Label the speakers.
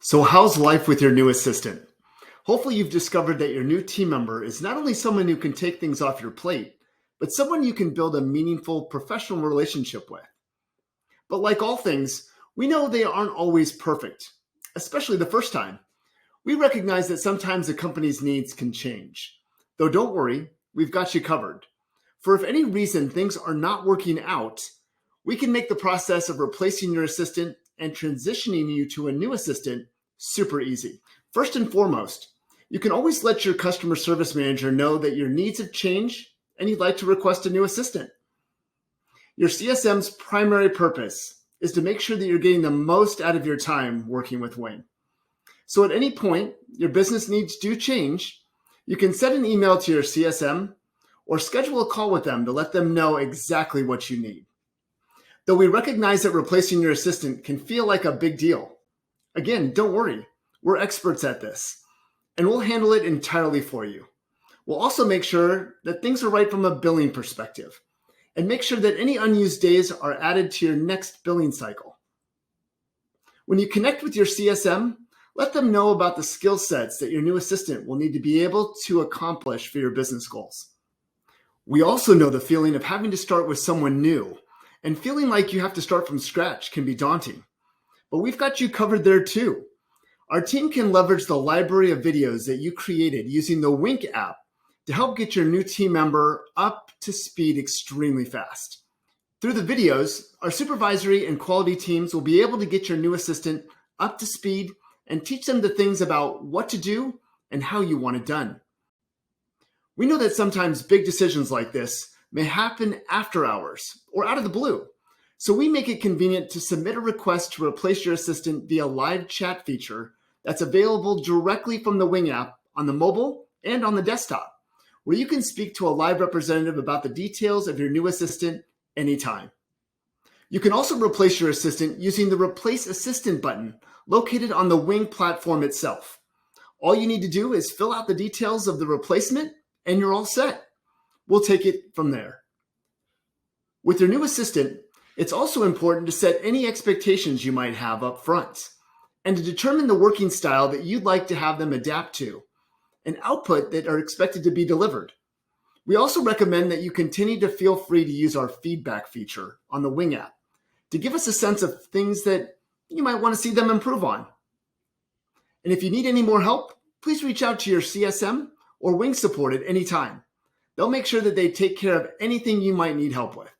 Speaker 1: So, how's life with your new assistant? Hopefully, you've discovered that your new team member is not only someone who can take things off your plate, but someone you can build a meaningful professional relationship with. But, like all things, we know they aren't always perfect, especially the first time. We recognize that sometimes a company's needs can change. Though, don't worry, we've got you covered. For if any reason things are not working out, we can make the process of replacing your assistant and transitioning you to a new assistant super easy. First and foremost, you can always let your customer service manager know that your needs have changed and you'd like to request a new assistant. Your CSM's primary purpose is to make sure that you're getting the most out of your time working with Wing. So at any point your business needs do change, you can send an email to your CSM or schedule a call with them to let them know exactly what you need. Though we recognize that replacing your assistant can feel like a big deal, again, don't worry. We're experts at this, and we'll handle it entirely for you. We'll also make sure that things are right from a billing perspective, and make sure that any unused days are added to your next billing cycle. When you connect with your CSM, let them know about the skill sets that your new assistant will need to be able to accomplish for your business goals. We also know the feeling of having to start with someone new, and feeling like you have to start from scratch can be daunting. But we've got you covered there too. Our team can leverage the library of videos that you created using the Wink app to help get your new team member up to speed extremely fast. Through the videos, our supervisory and quality teams will be able to get your new assistant up to speed and teach them the things about what to do and how you want it done. We know that sometimes big decisions like this may happen after hours or out of the blue. So we make it convenient to submit a request to replace your assistant via live chat feature that's available directly from the Wing app on the mobile and on the desktop, where you can speak to a live representative about the details of your new assistant anytime. You can also replace your assistant using the Replace Assistant button located on the Wing platform itself. All you need to do is fill out the details of the replacement and you're all set. We'll take it from there. With your new assistant, it's also important to set any expectations you might have up front and to determine the working style that you'd like to have them adapt to and output that are expected to be delivered. We also recommend that you continue to feel free to use our feedback feature on the Wing app to give us a sense of things that you might want to see them improve on. And if you need any more help, please reach out to your CSM or Wing support at any time. They'll make sure that they take care of anything you might need help with.